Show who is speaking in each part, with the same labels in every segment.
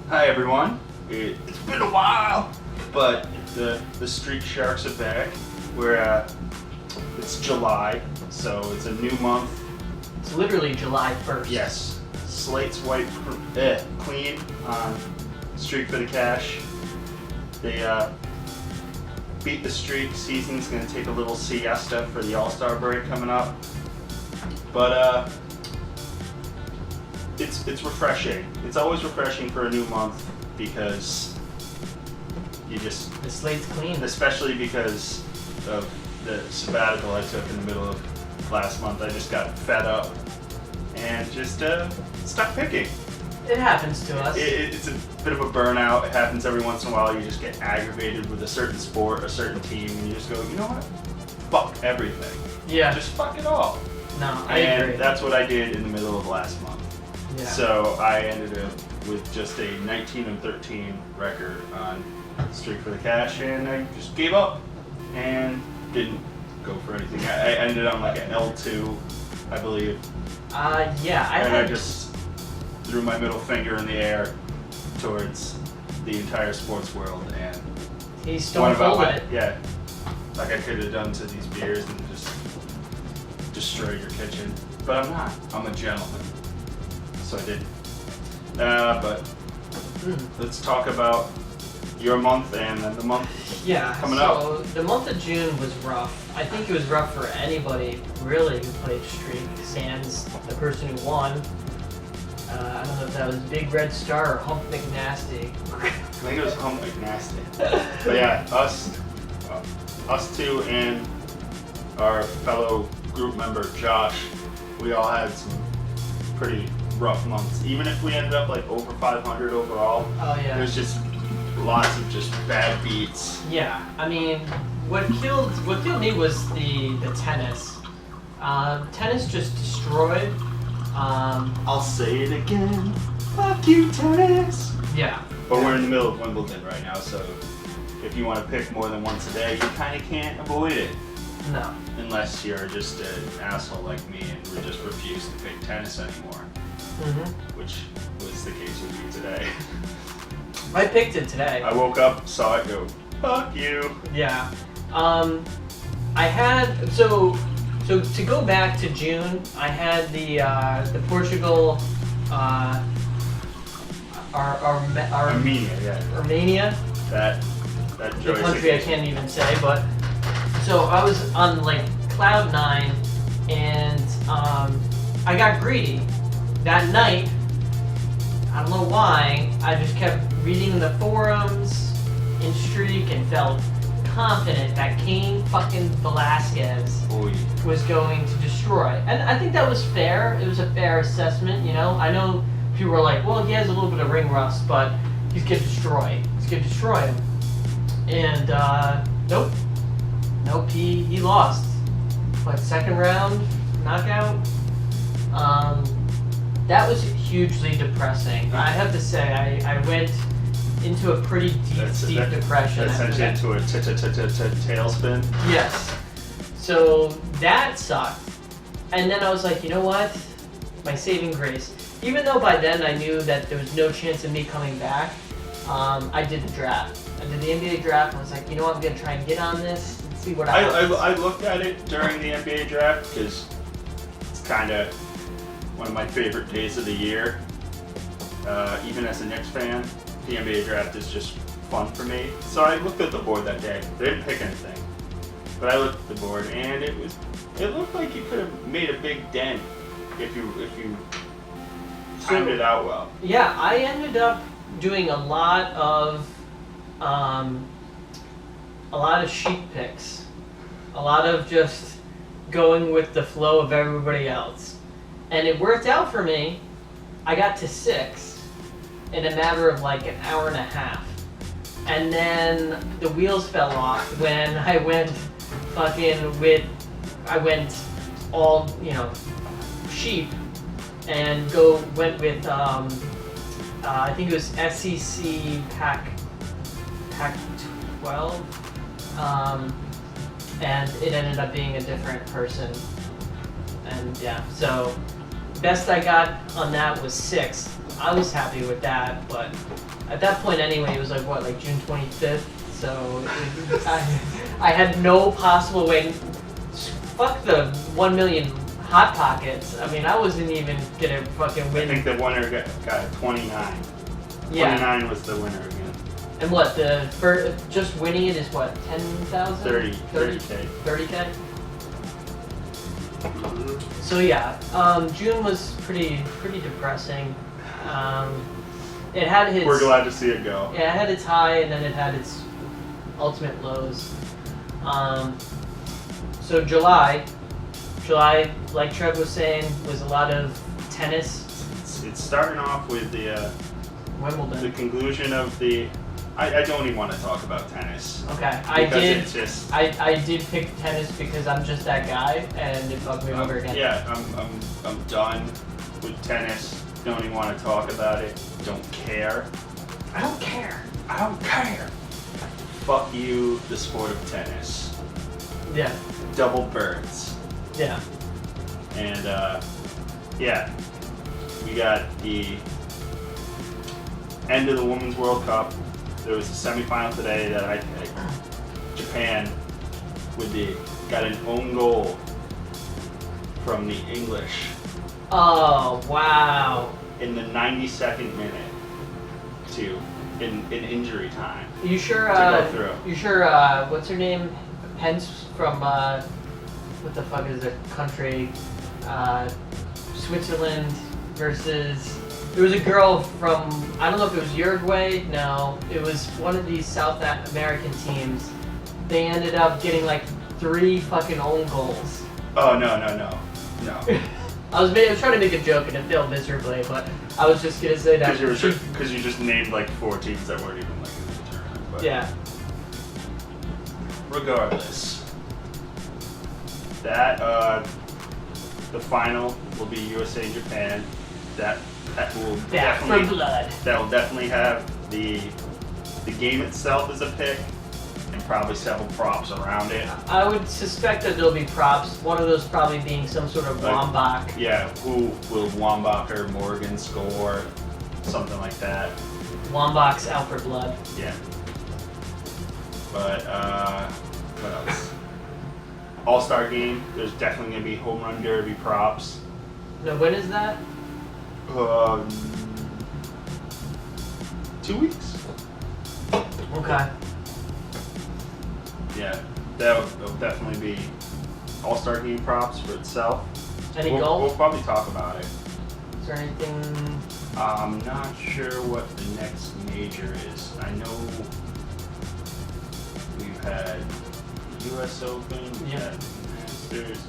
Speaker 1: Hi everyone. It's been a while, but the Street Sharks are back. It's July, so it's a new month.
Speaker 2: It's literally July 1st.
Speaker 1: Yes, slate's wiped clean on Streak for the Cash. They beat the streak. Season's gonna take a little siesta for the All-Star break coming up, but it's refreshing. It's always refreshing for a new month because you just
Speaker 2: The slate's clean.
Speaker 1: especially because of the sabbatical I took in the middle of last month. I just got fed up and just stopped picking.
Speaker 2: It happens to us.
Speaker 1: It's a bit of a burnout. It happens every once in a while. You just get aggravated with a certain sport, a certain team, and you just go, you know what? Fuck everything.
Speaker 2: Yeah.
Speaker 1: Just fuck it all.
Speaker 2: No, I
Speaker 1: And
Speaker 2: agree.
Speaker 1: that's what I did in the middle of last month.
Speaker 2: Yeah.
Speaker 1: So I ended up with just a 19-13 record on Streak for the Cash, and I just gave up and didn't go for anything. I ended on like an L2, I believe,
Speaker 2: yeah,
Speaker 1: and I just threw my middle finger in the air towards the entire sports world and
Speaker 2: He's
Speaker 1: went
Speaker 2: stone
Speaker 1: about
Speaker 2: cold
Speaker 1: my,
Speaker 2: it.
Speaker 1: yeah, like I could have done to these beers and just destroy your kitchen, but I'm not. I'm a gentleman, so I didn't. But let's talk about your month and then the month
Speaker 2: Yeah,
Speaker 1: coming
Speaker 2: so
Speaker 1: up.
Speaker 2: the month of June was rough. I think it was rough for anybody, really, who played Streak, sans the person who won. I don't know if that was Big Red Star or Hump McNasty.
Speaker 1: I think it was Hump McNasty. But yeah, us two and our fellow group member Josh, we all had some pretty rough months. Even if we ended up like over 500 overall,
Speaker 2: Oh, yeah.
Speaker 1: there's just lots of just bad beats.
Speaker 2: Yeah, I mean, what killed me was the tennis. Tennis just destroyed.
Speaker 1: I'll say it again, fuck you tennis.
Speaker 2: Yeah.
Speaker 1: But we're in the middle of Wimbledon right now, so if you want to pick more than once a day, you kind of can't avoid it.
Speaker 2: No.
Speaker 1: Unless you're just an asshole like me and we just refuse to pick tennis anymore, which was the case with me today.
Speaker 2: I picked it today.
Speaker 1: I woke up, saw it, go, fuck you.
Speaker 2: Yeah. I had so to go back to June, I had the Portugal,
Speaker 1: Armenia, yeah.
Speaker 2: Armenia,
Speaker 1: That
Speaker 2: the
Speaker 1: joystick.
Speaker 2: country I can't even say, but so I was on like cloud 9, and I got greedy that night. I don't know why. I just kept reading the forums in Streak and felt confident that Cain fucking Velasquez
Speaker 1: Oy.
Speaker 2: was going to destroy. And I think that was fair. It was a fair assessment, you know? I know people were like, well, he has a little bit of ring rust, but he's going to destroy. He's going to destroy him. And, nope. Nope, he lost. Like, second round, knockout. That was hugely depressing. I have to say, I went into a pretty deep depression.
Speaker 1: That sent you into a tailspin.
Speaker 2: Yes. So that sucked. And then I was like, you know what? My saving grace. Even though by then I knew that there was no chance of me coming back, I did the draft. I did the NBA draft, and I was like, you know what? I'm going to try and get on this and see what happens.
Speaker 1: I looked at it during the NBA draft because it's kind of one of my favorite days of the year. Even as a Knicks fan, the NBA draft is just fun for me. So I looked at the board that day. They didn't pick anything, but I looked at the board and it looked like you could have made a big dent if you timed it out well.
Speaker 2: Yeah, I ended up doing a lot of sheep picks, a lot of just going with the flow of everybody else, and it worked out for me. I got to 6 in a matter of like an hour and a half, and then the wheels fell off when I went all sheep and went with I think it was SEC Pac 12, and it ended up being a different person, and yeah, so best I got on that was 6th. I was happy with that, but at that point anyway, it was like what, like June 25th. So I had no possible way. Fuck the 1 million hot pockets. I mean, I wasn't even gonna fucking
Speaker 1: I
Speaker 2: win.
Speaker 1: think the winner got 29.
Speaker 2: Yeah.
Speaker 1: 29 was the winner again.
Speaker 2: And what, just winning it is what, 10,000?
Speaker 1: 30K.
Speaker 2: 30K? So yeah, June was pretty depressing. It had its.
Speaker 1: We're glad to see it go.
Speaker 2: Yeah, it had its high and then it had its ultimate lows. So July, like Trev was saying, was a lot of tennis.
Speaker 1: It's starting off with the
Speaker 2: Wimbledon.
Speaker 1: conclusion of the. I don't even want to talk about tennis.
Speaker 2: Okay,
Speaker 1: It's just.
Speaker 2: I did pick tennis because I'm just that guy, and it fucked me over again.
Speaker 1: Yeah, I'm done with tennis. Don't even want to talk about it. Don't care.
Speaker 2: I don't care.
Speaker 1: I don't care. Fuck you, the sport of tennis.
Speaker 2: Yeah.
Speaker 1: Double birds.
Speaker 2: Yeah.
Speaker 1: And yeah, we got the end of the Women's World Cup. There was a semifinal today that I picked. Japan got an own goal from the English
Speaker 2: Oh wow.
Speaker 1: in the 92nd minute in injury time.
Speaker 2: You sure?
Speaker 1: To go through.
Speaker 2: You sure? What's her name? Pence from what the fuck is the country? Switzerland versus. There was a girl from, I don't know if it was Uruguay, no, it was one of these South American teams. They ended up getting like 3 fucking own goals.
Speaker 1: Oh no.
Speaker 2: I was trying to make a joke and it failed miserably, but I was just gonna say that.
Speaker 1: Because you just named like 4 teams that weren't even like in the tournament. But
Speaker 2: Yeah.
Speaker 1: regardless, that the final will be USA and Japan. That will definitely have the game itself as a pick and probably several props around it.
Speaker 2: I would suspect that there'll be props. One of those probably being some sort of Wambach.
Speaker 1: Yeah, who will Wambach or Morgan score? Something like that.
Speaker 2: Wambach's out for blood.
Speaker 1: Yeah. But what else? All-Star game. There's definitely gonna be home run derby props.
Speaker 2: Now when is that?
Speaker 1: 2 weeks.
Speaker 2: Okay.
Speaker 1: Yeah, that'll definitely be All-Star game props for itself.
Speaker 2: Any
Speaker 1: We'll
Speaker 2: goals?
Speaker 1: probably talk about it.
Speaker 2: Is there anything?
Speaker 1: I'm not sure what the next major is. I know we've had US Open, we've had Masters,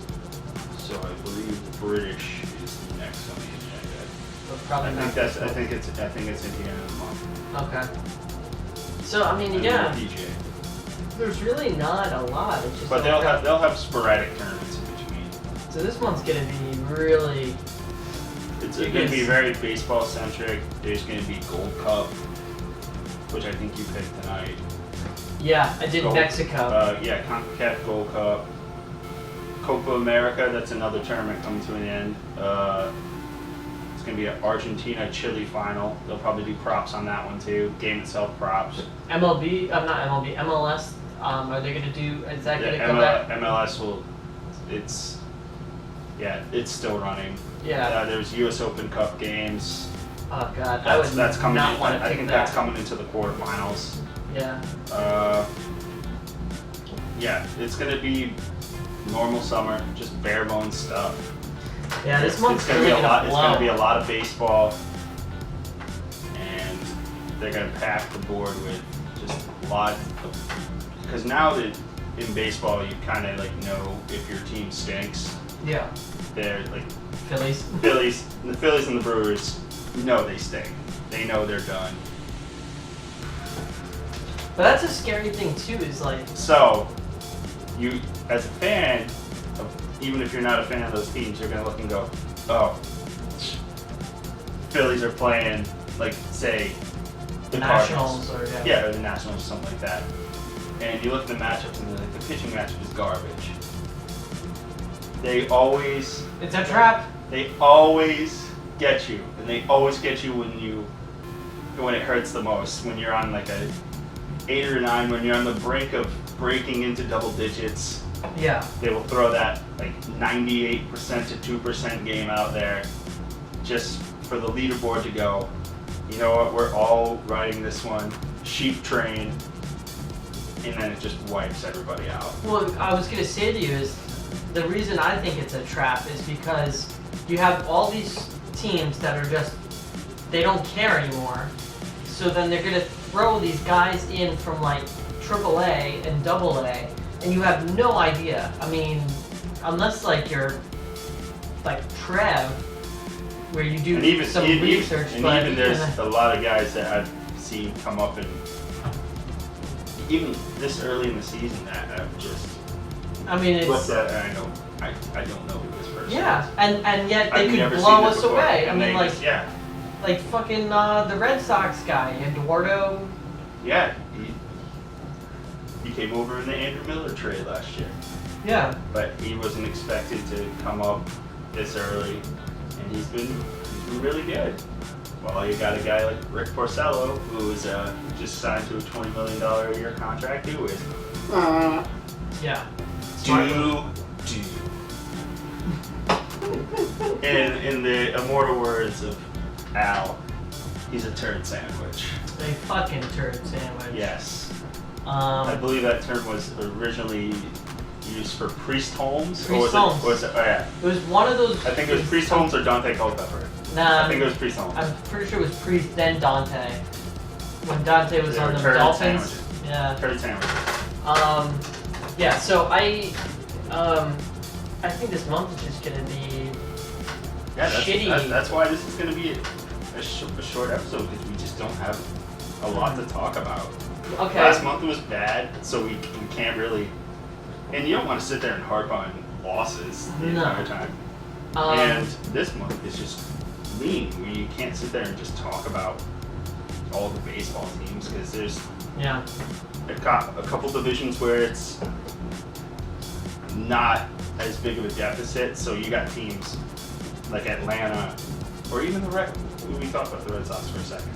Speaker 1: so I believe British is the next on the agenda.
Speaker 2: But probably
Speaker 1: I
Speaker 2: not.
Speaker 1: think it's at the end of the month.
Speaker 2: Okay. So I mean,
Speaker 1: I know
Speaker 2: yeah,
Speaker 1: the DJ.
Speaker 2: there's really not a lot. It's just.
Speaker 1: But they'll have sporadic tournaments in between.
Speaker 2: So this one's gonna be really.
Speaker 1: It's going to be very baseball centric. There's going to be Gold Cup, which I think you picked tonight.
Speaker 2: Yeah, I did Mexico.
Speaker 1: Yeah, CONCACAF Gold Cup. Copa America, that's another tournament coming to an end. It's going to be an Argentina-Chile final. They'll probably do props on that one too. Game itself props.
Speaker 2: MLB, not MLB, MLS. Are they gonna do? Is that gonna come back?
Speaker 1: MLS will. It's still running.
Speaker 2: Yeah.
Speaker 1: There's U.S. Open Cup games.
Speaker 2: Oh god,
Speaker 1: That's coming.
Speaker 2: not want to
Speaker 1: I
Speaker 2: pick
Speaker 1: think
Speaker 2: that.
Speaker 1: that's coming into the quarterfinals.
Speaker 2: Yeah.
Speaker 1: Yeah, it's gonna be normal summer, just bare bones stuff.
Speaker 2: Yeah, this month's
Speaker 1: gonna
Speaker 2: really
Speaker 1: be a lot. It's
Speaker 2: blow.
Speaker 1: gonna be a lot of baseball, and they're gonna pack the board with just a lot of. Because now that in baseball you kind of like know if your team stinks.
Speaker 2: Yeah.
Speaker 1: They're like
Speaker 2: Phillies.
Speaker 1: the Phillies and the Brewers know they stink. They know they're done.
Speaker 2: But that's a scary thing too. Is like.
Speaker 1: So, you as a fan, even if you're not a fan of those teams, you're gonna look and go, oh, Phillies are playing like say the
Speaker 2: Nationals
Speaker 1: Cardinals.
Speaker 2: or
Speaker 1: Yeah, or the Nationals or something like that. And you look at the matchups and the pitching matchup is garbage. They always
Speaker 2: It's a trap.
Speaker 1: They always get you, and they always get you when it hurts the most. When you're on like a 8 or 9, when you're on the brink of breaking into double digits.
Speaker 2: Yeah.
Speaker 1: They will throw that like 98% to 2% game out there just for the leaderboard to go, you know what, we're all riding this one, sheep train, and then it just wipes everybody out.
Speaker 2: Well, I was going to say to you is the reason I think it's a trap is because you have all these teams that are just, they don't care anymore. So then they're going to throw these guys in from like AAA and AA, and you have no idea. I mean, unless like you're like Trev, where you do some research.
Speaker 1: And
Speaker 2: but
Speaker 1: even there's a lot of guys that I've seen come up and even this early in the season that have just.
Speaker 2: I mean, it's.
Speaker 1: I don't know who this person is.
Speaker 2: Yeah, and yet they
Speaker 1: I've
Speaker 2: could blow us
Speaker 1: before.
Speaker 2: away.
Speaker 1: And
Speaker 2: I mean, like.
Speaker 1: just, yeah.
Speaker 2: Like fucking the Red Sox guy, Eduardo.
Speaker 1: Yeah, he came over in the Andrew Miller trade last year.
Speaker 2: Yeah.
Speaker 1: But he wasn't expected to come up this early, and he's been really good. Well, you got a guy like Rick Porcello, who is just signed to a $20 million a year contract, who is
Speaker 2: Yeah.
Speaker 1: in the immortal words of Al, he's a turd sandwich.
Speaker 2: A fucking turd sandwich.
Speaker 1: Yes. I believe that term was originally used for Priest Holmes.
Speaker 2: Priest
Speaker 1: Holmes.
Speaker 2: Holmes.
Speaker 1: Oh yeah.
Speaker 2: It was one of those.
Speaker 1: I think it was Priest Holmes or Dante Culpepper.
Speaker 2: Nah.
Speaker 1: I think it was Priest Holmes.
Speaker 2: I'm pretty sure it was Priest then Dante. When Dante was on the
Speaker 1: turd
Speaker 2: Dolphins.
Speaker 1: sandwiches.
Speaker 2: Yeah.
Speaker 1: Turd sandwich.
Speaker 2: Yeah. So I think this month is just gonna be shitty.
Speaker 1: That's why this is gonna be a short episode because we just don't have a lot to talk about.
Speaker 2: Okay.
Speaker 1: Last month was bad, so we can't really. And you don't want to sit there and harp on losses the entire time. And this month is just lean, where you can't sit there and just talk about all the baseball teams because there's a couple divisions where it's not as big of a deficit. So you got teams like Atlanta, or even the Red. We talked about the Red Sox for a second.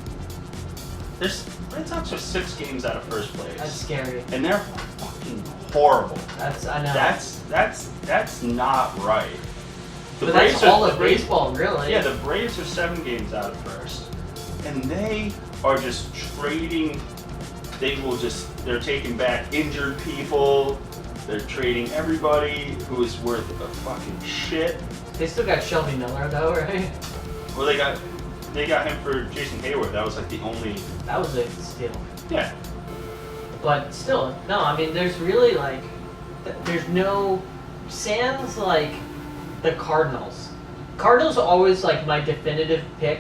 Speaker 1: Red Sox are 6 games out of first place.
Speaker 2: That's scary.
Speaker 1: And they're fucking horrible.
Speaker 2: I know.
Speaker 1: That's not right.
Speaker 2: But that's all of baseball, really.
Speaker 1: Yeah, the Braves are 7 games out of first, and they are just trading. They're taking back injured people. They're trading everybody who is worth a fucking shit.
Speaker 2: They still got Shelby Miller though, right?
Speaker 1: Well, they got him for Jason Hayward. That was like the only.
Speaker 2: That was a steal.
Speaker 1: Yeah.
Speaker 2: But still, no. I mean, there's really like, there's no. Sans like the Cardinals. Cardinals are always like my definitive pick.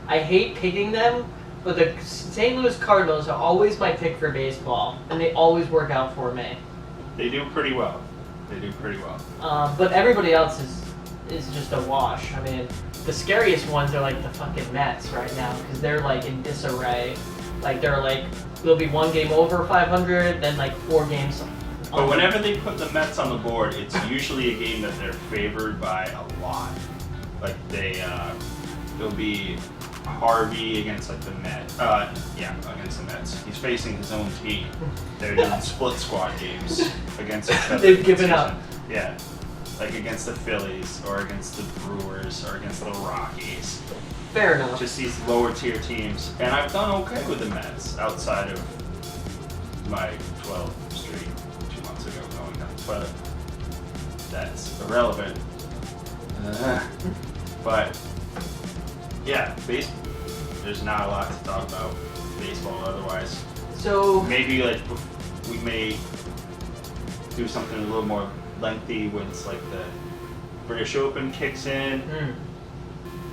Speaker 2: I hate picking them, but the St. Louis Cardinals are always my pick for baseball, and they always work out for me.
Speaker 1: They do pretty well.
Speaker 2: But everybody else is just a wash. I mean, the scariest ones are like the fucking Mets right now because they're like in disarray. Like they'll be 1 game over 500, then like 4 games.
Speaker 1: But whenever they put the Mets on the board, it's usually a game that they're favored by a lot. Like it'll be Harvey against like the Mets. Against the Mets. He's facing his own team. They're doing split squad games against each other.
Speaker 2: They've given up.
Speaker 1: Yeah. Like against the Phillies or against the Brewers or against the Rockies.
Speaker 2: Fair enough.
Speaker 1: Just these lower tier teams. And I've done okay with the Mets outside of my 12 streak 2 months ago going down the toilet. That's irrelevant. But yeah, there's not a lot to talk about baseball otherwise.
Speaker 2: So
Speaker 1: maybe like we may do something a little more lengthy when it's like the British Open kicks in.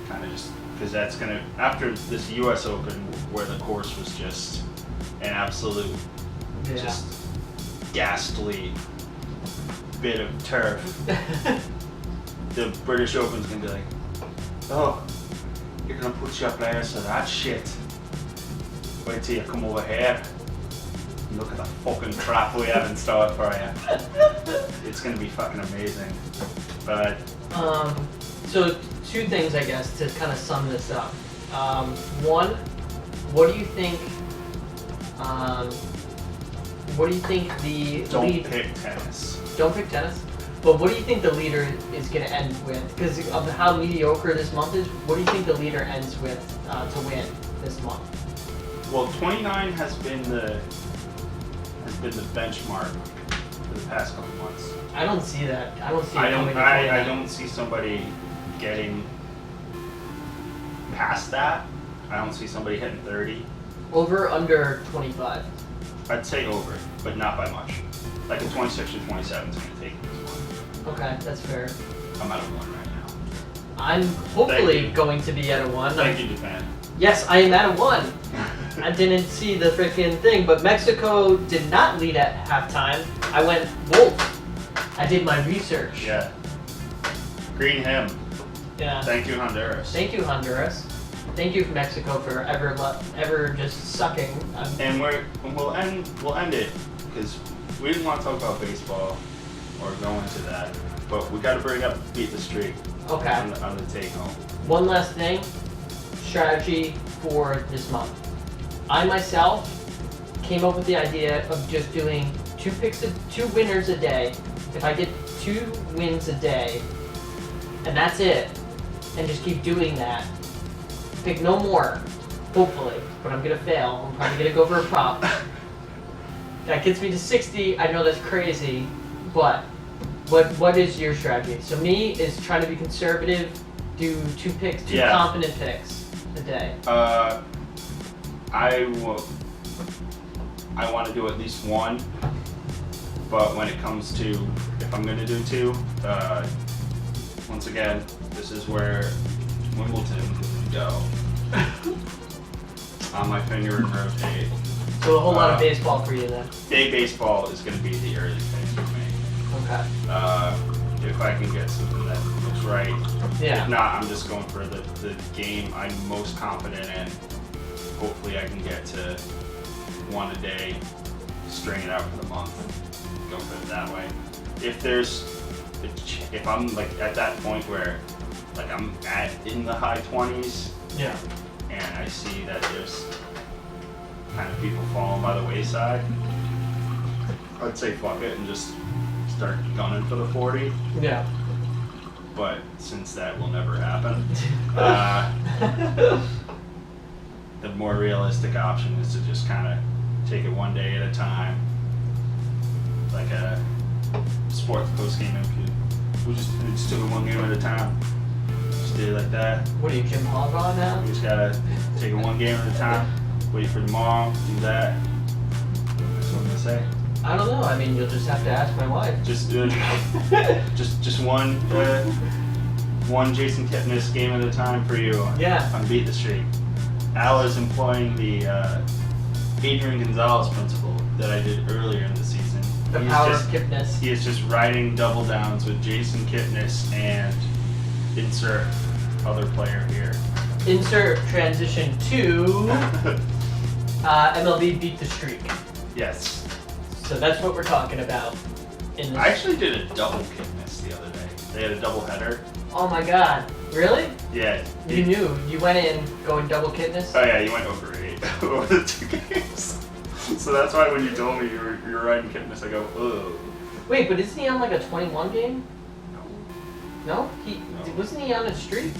Speaker 1: Kind of just because that's gonna after this U.S. Open where the course was just an absolute just ghastly bit of turf. The British Open's gonna be like, oh, you're gonna put your players to that shit. Wait till you come over here. Look at the fucking crap we have in store for you. It's gonna be fucking amazing. But
Speaker 2: so two things, I guess, to kind of sum this up. One, what do you think? What do you think the
Speaker 1: Don't
Speaker 2: lead?
Speaker 1: pick tennis.
Speaker 2: Don't pick tennis. But what do you think the leader is going to end with? Because of how mediocre this month is, what do you think the leader ends with to win this month?
Speaker 1: Well, 29 has been the benchmark for the past couple months.
Speaker 2: I don't see that. I don't see.
Speaker 1: I
Speaker 2: it
Speaker 1: don't.
Speaker 2: coming to
Speaker 1: I
Speaker 2: 29.
Speaker 1: don't see somebody getting past that. I don't see somebody hitting 30.
Speaker 2: Over under 25.
Speaker 1: I'd say over, but not by much. Like a 26 or 27 is going to take this one.
Speaker 2: Okay, that's fair.
Speaker 1: I'm at a 1 right now.
Speaker 2: I'm hopefully going to be at a 1.
Speaker 1: Thank you, Japan.
Speaker 2: Yes, I am at a 1. I didn't see the freaking thing, but Mexico did not lead at halftime. I went Wolf. I did my research.
Speaker 1: Yeah. Green him.
Speaker 2: Yeah.
Speaker 1: Thank you, Honduras.
Speaker 2: Thank you, Honduras. Thank you, Mexico, for ever just sucking.
Speaker 1: And we'll end it because we didn't want to talk about baseball or go into that, but we got to bring up beat the streak
Speaker 2: Okay.
Speaker 1: on the take home.
Speaker 2: One last thing. Strategy for this month. I myself came up with the idea of just doing 2 winners a day. If I get 2 wins a day, and that's it, and just keep doing that. Pick no more, hopefully, but I'm gonna fail. I'm probably gonna go for a prop. That gets me to 60. I know that's crazy, but what is your strategy? So me is trying to be conservative, do 2 picks, 2
Speaker 1: Yeah.
Speaker 2: confident picks a day.
Speaker 1: I want to do at least 1, but when it comes to if I'm going to do 2, once again, this is where Wimbledon would go. On my finger and rotate.
Speaker 2: So a whole lot of baseball for you then.
Speaker 1: Day baseball is going to be the early phase for me.
Speaker 2: Okay.
Speaker 1: If I can get something that looks right.
Speaker 2: Yeah.
Speaker 1: If not, I'm just going for the game I'm most confident in. Hopefully I can get to 1 a day, string it out for the month, go for it that way. If I'm like at that point where like I'm in the high 20s
Speaker 2: Yeah.
Speaker 1: and I see that there's kind of people falling by the wayside, I'd say fuck it and just start gunning for the 40.
Speaker 2: Yeah.
Speaker 1: But since that will never happen, the more realistic option is to just kind of take it 1 day at a time, like a sports post game interview. We just took it 1 game at a time. Just did it like that.
Speaker 2: What are you, Jim Harbaugh now?
Speaker 1: We just gotta take it 1 game at a time. Wait for tomorrow. Do that. That's what I'm gonna say.
Speaker 2: I don't know. I mean, you'll just have to ask my wife.
Speaker 1: Just one Jason Kipnis game at a time for you.
Speaker 2: Yeah.
Speaker 1: On Beat the Streak. Al is employing the Adrian Gonzalez principle that I did earlier in the season.
Speaker 2: The power of Kipnis.
Speaker 1: He is just riding double downs with Jason Kipnis and insert other player here.
Speaker 2: Insert transition to MLB Beat the Streak.
Speaker 1: Yes.
Speaker 2: So that's what we're talking about. In this.
Speaker 1: I actually did a double Kipnis the other day. They had a double header.
Speaker 2: Oh my God! Really?
Speaker 1: Yeah.
Speaker 2: You knew. You went in going double Kipnis.
Speaker 1: Oh yeah, you went over 8 over the 2 games. So that's why when you told me you were riding Kipnis, I go, ugh.
Speaker 2: Wait, but isn't he on like a 21 game?
Speaker 1: No.
Speaker 2: No?
Speaker 1: No.
Speaker 2: Wasn't he on a streak?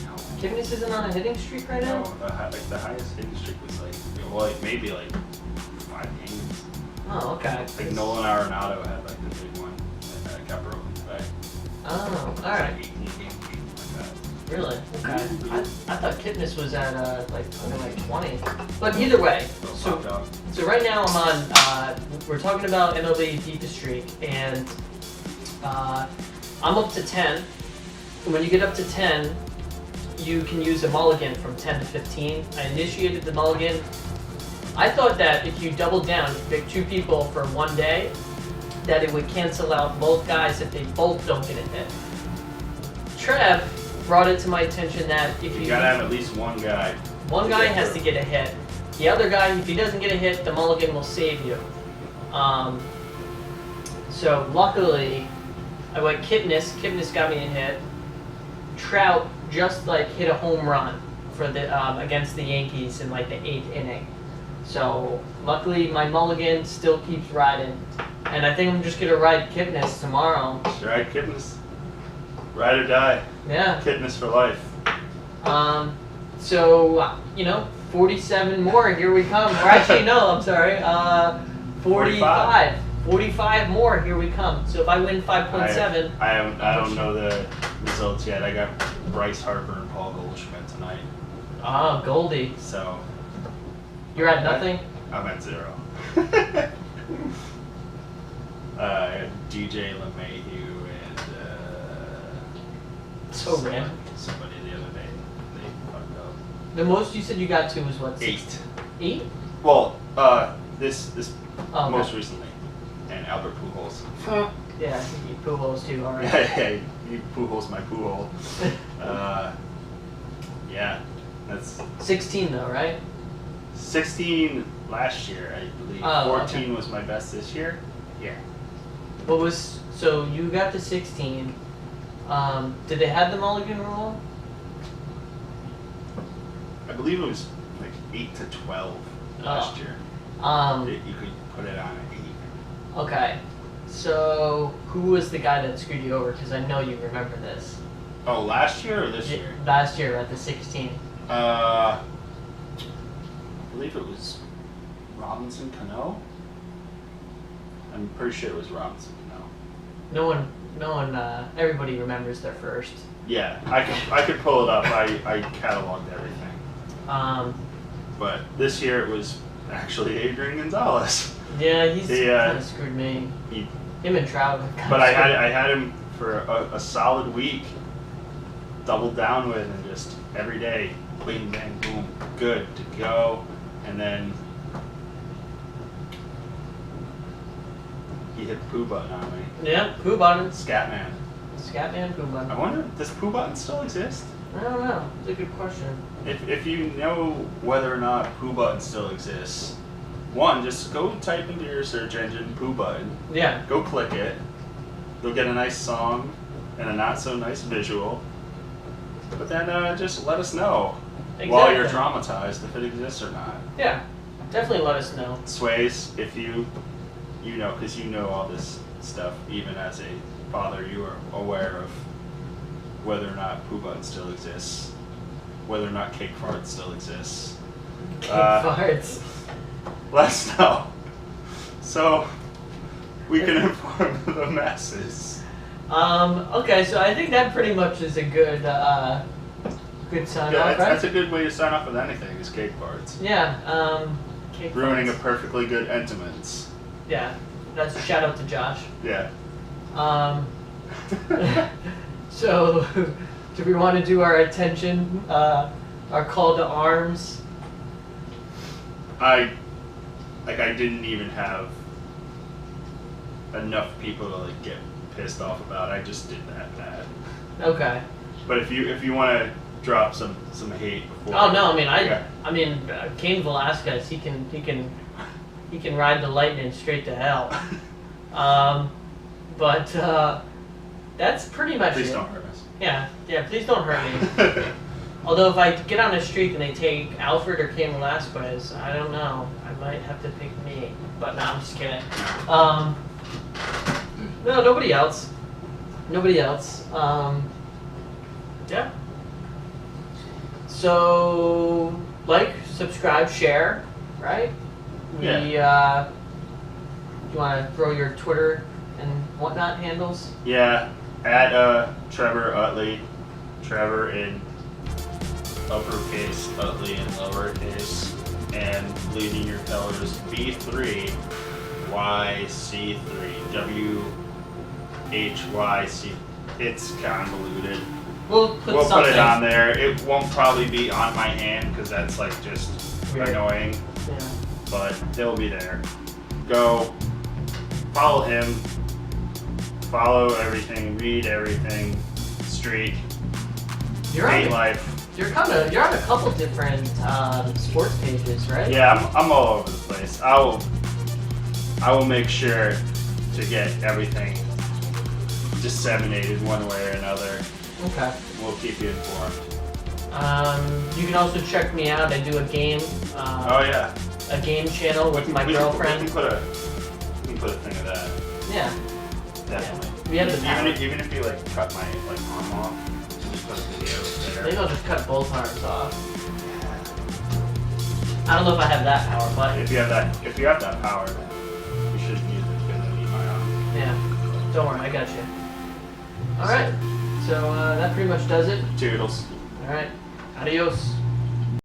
Speaker 1: No.
Speaker 2: Kipnis isn't on a hitting streak right
Speaker 1: No,
Speaker 2: now?
Speaker 1: the highest hitting streak was maybe 5 games.
Speaker 2: Oh, okay.
Speaker 1: Like Nolan Arenado had like the big one that got broken today.
Speaker 2: Oh,
Speaker 1: It was
Speaker 2: alright.
Speaker 1: like 18 games, something like that.
Speaker 2: Really? Okay. I thought Kipnis was at only 20. But either way,
Speaker 1: Little top dog.
Speaker 2: so right now I'm on. We're talking about MLB Beat the Streak, and I'm up to 10. And when you get up to 10, you can use a mulligan from 10 to 15. I initiated the mulligan. I thought that if you double down, you pick 2 people for 1 day, that it would cancel out both guys if they both don't get a hit. Trev brought it to my attention that if
Speaker 1: You gotta have at least one guy.
Speaker 2: one guy has to get a hit. The other guy, if he doesn't get a hit, the mulligan will save you. So luckily, I went Kipnis. Kipnis got me a hit. Trout just like hit a home run for the against the Yankees in like the 8th inning. So luckily my mulligan still keeps riding, and I think I'm just gonna ride Kipnis tomorrow.
Speaker 1: Ride Kipnis. Ride or die.
Speaker 2: Yeah.
Speaker 1: Kipnis for life.
Speaker 2: So 47 more. Here we come. Or actually, no. I'm sorry. 45. 45 more. Here we come. So if I win 5.7.
Speaker 1: I don't know the results yet. I got Bryce Harper and Paul Goldschmidt tonight.
Speaker 2: Ah, Goldie.
Speaker 1: So.
Speaker 2: You're at nothing?
Speaker 1: I'm at 0. DJ LeMahieu and
Speaker 2: so random.
Speaker 1: Somebody the other day, they fucked up.
Speaker 2: The most you said you got to was what?
Speaker 1: 8.
Speaker 2: 8?
Speaker 1: Well, this
Speaker 2: Oh,
Speaker 1: most
Speaker 2: okay.
Speaker 1: recently, and Albert Pujols.
Speaker 2: Yeah, you Pujols too. All right.
Speaker 1: Yeah, you Pujols my Pujol. Yeah, that's
Speaker 2: 16 though, right?
Speaker 1: 16 last year, I believe.
Speaker 2: Oh,
Speaker 1: 14
Speaker 2: okay.
Speaker 1: was my best this year. Yeah.
Speaker 2: So you got to 16. Did they have the mulligan rule?
Speaker 1: I believe it was like 8 to 12 last year. You could put it on at 8.
Speaker 2: Okay. So who was the guy that screwed you over? Because I know you remember this.
Speaker 1: Oh, last year or this year?
Speaker 2: Last year at the 16.
Speaker 1: I believe it was Robinson Cano. I'm pretty sure it was Robinson Cano.
Speaker 2: No one. Everybody remembers their first.
Speaker 1: Yeah, I could pull it up. I cataloged everything. But this year it was actually Adrian Gonzalez.
Speaker 2: Yeah, he's kind of screwed me. Him and Trout.
Speaker 1: But I had him for a solid week. Doubled down with, and just every day, bing, bang, boom, good to go. And then he hit the poo button on me.
Speaker 2: Yeah, poo button.
Speaker 1: Scatman.
Speaker 2: Scatman, poo button.
Speaker 1: I wonder, does poo button still exist?
Speaker 2: I don't know. It's a good question.
Speaker 1: If you know whether or not poo button still exists, one, just go type into your search engine poo button.
Speaker 2: Yeah.
Speaker 1: Go click it. You'll get a nice song and a not so nice visual. But then just let us know while you're traumatized if it exists or not.
Speaker 2: Yeah, definitely let us know.
Speaker 1: Sways, if you know, because you know all this stuff, even as a father, you are aware of whether or not poo button still exists, whether or not cake farts still exists.
Speaker 2: Cake farts.
Speaker 1: Let us know, so we can inform the masses.
Speaker 2: Okay, so I think that pretty much is a good sign off, right?
Speaker 1: That's a good way to sign off with anything, is cake farts.
Speaker 2: Yeah, cake
Speaker 1: Ruining
Speaker 2: farts.
Speaker 1: a perfectly good Entenmann's.
Speaker 2: Yeah, that's a shout out to Josh.
Speaker 1: Yeah.
Speaker 2: So, do we want to do our attention, our call to arms?
Speaker 1: I didn't even have enough people to get pissed off about. I just did that bad.
Speaker 2: Okay.
Speaker 1: But if you want to drop some hate before.
Speaker 2: Oh no, I mean Cain Velasquez, he can ride the lightning straight to hell. But that's pretty much
Speaker 1: Please
Speaker 2: it.
Speaker 1: don't hurt us.
Speaker 2: Yeah, please don't hurt me. Although if I get on the street and they take Alfred or Cain Velasquez, I don't know. I might have to pick me. But no, I'm just kidding. No, nobody else. Yeah. So, like, subscribe, share, right?
Speaker 1: Yeah.
Speaker 2: You want to throw your Twitter and whatnot handles?
Speaker 1: Yeah, at Trevor Utley, Trevor in uppercase, Utley in lowercase, and leading your colors B3 YC3 WHYC. It's convoluted.
Speaker 2: We'll put
Speaker 1: We'll
Speaker 2: something.
Speaker 1: put it on there. It won't probably be on my hand because that's like just
Speaker 2: Weird.
Speaker 1: annoying,
Speaker 2: Yeah.
Speaker 1: but it'll be there. Go follow him. Follow everything. Read everything. Streak. Hate life.
Speaker 2: You're on a couple different sports pages, right?
Speaker 1: Yeah, I'm all over the place. I will make sure to get everything disseminated one way or another.
Speaker 2: Okay.
Speaker 1: We'll keep you informed.
Speaker 2: You can also check me out. I do a game.
Speaker 1: Oh yeah.
Speaker 2: A game channel with my
Speaker 1: We
Speaker 2: girlfriend.
Speaker 1: can put a thing of that.
Speaker 2: Yeah.
Speaker 1: Definitely.
Speaker 2: We have the power.
Speaker 1: Even if you like cut my arm off, just put a video there.
Speaker 2: Maybe I'll just cut both arms off. I don't know if I have that power, but
Speaker 1: If you have that power, then you shouldn't use it because I need my arm.
Speaker 2: yeah. Don't worry, I got you. All right. So that pretty much does it.
Speaker 1: Toodles.
Speaker 2: All right. Adios.